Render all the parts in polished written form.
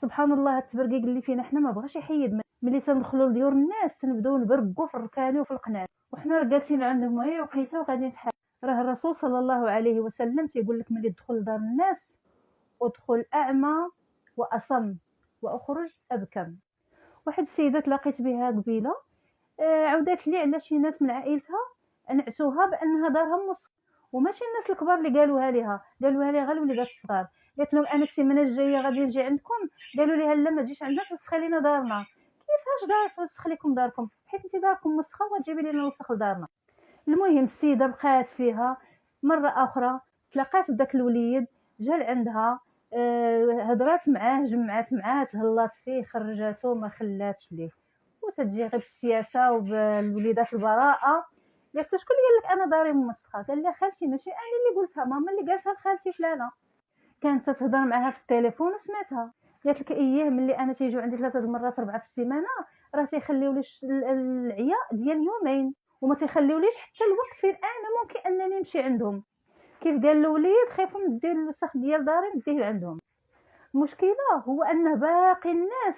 سبحان الله هاد التبرقيق اللي فينا حنا ما بغاش يحيد. ملي تندخلوا لديور الناس تنبداو نبرقوا في الركاني وفي القناه، وحنا جالسين عندهم هي وقيته وغادي نتحال. راه الرسول صلى الله عليه وسلم تيقول لك ملي تدخل لدار الناس ادخل اعمى واصم واخرج ابكم. واحد السيده تلاقيت بها قبيله، عاودات لي على شي ناس من عائلتها نعسوها بانها دارها موسخ، وماشي الناس الكبار اللي قالوها ليها غير الوليدات الصغار. قالت لهم انا السيمانه الجايه غادي نجي عندكم. قالوا لها لا ما تجيش عندنا توسخي لينا دارنا. كيفاش دار توسخ لكم داركم حيت انت داركم موسخه وتجيبي لنا الوسخ لدارنا؟ المهم السيده بقات فيها. مره اخرى تلاقات بداك الوليد جا عندها، هضرات معاه جمعات معاه تهلات فيه خرجاتو ما خلاتش ليه. وتجي غير بالسياسه وبالوليدات البراءه. قالت له شكون اللي قال لك انا داري موسخه؟ قال لها خالتي ماشي انا اللي قلتها، ماما اللي قالتها لخالتي فلانه. كانت تهضر معها في التليفون وسمعتها. قالت لك اييه ملي انا تيجيو عندي 3 المرات 4 في السيمانه راه تيخليو لي العياء ديال يومين، وما تيخليوليش حتى الوقت فين انا ممكن انني نمشي عندهم. كيف قال الوليد خايفوا ندير الوسخ ديال داري نديه عندهم. المشكله هو ان باقي الناس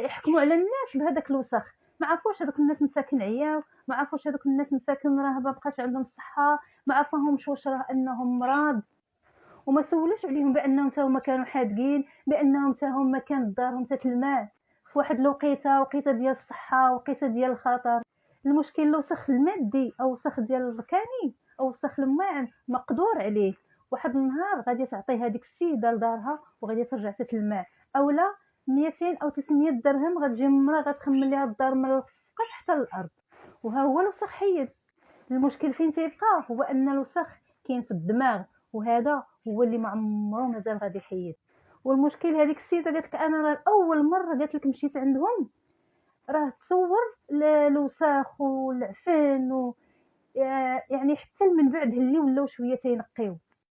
يحكموا على الناس بهذاك الوسخ. ما عرفوش هذوك الناس مساكن عياو، ما عرفوش هذوك الناس مساكن راه ما بقاش عندهم الصحه، ما عرفوهمش واش راه انهم مرض، وما سولوش عليهم بانهم حتى هما كانوا حادقين، بانهم حتى هما كانت دارهم تتلمع في واحد وقيته ديال الصحه، وقيته ديال الخطر. المشكل الوسخ المادي او وسخ ديال الركاني او وسخ الماعن مقدور عليه. واحد النهار غادي تعطي هذيك السيده لدارها وغادي ترجع تتلمع، اولا 200 او 300 درهم غتجي مرا غتخمم ليها الدار من السقف حتى للارض. وها هو الوسخ حيد. المشكل فين تيبقى هو ان الوسخ كاين في الدماغ، وهذا هو اللي ما عمره مازال غادي يحيد. والمشكل هذيك السيده قالت لك انا راه اول مره قالت لك مشيت عندهم راه تصور الوساخ والعفن يعني حتى من بعد اللي ولاو شويه تينقيو.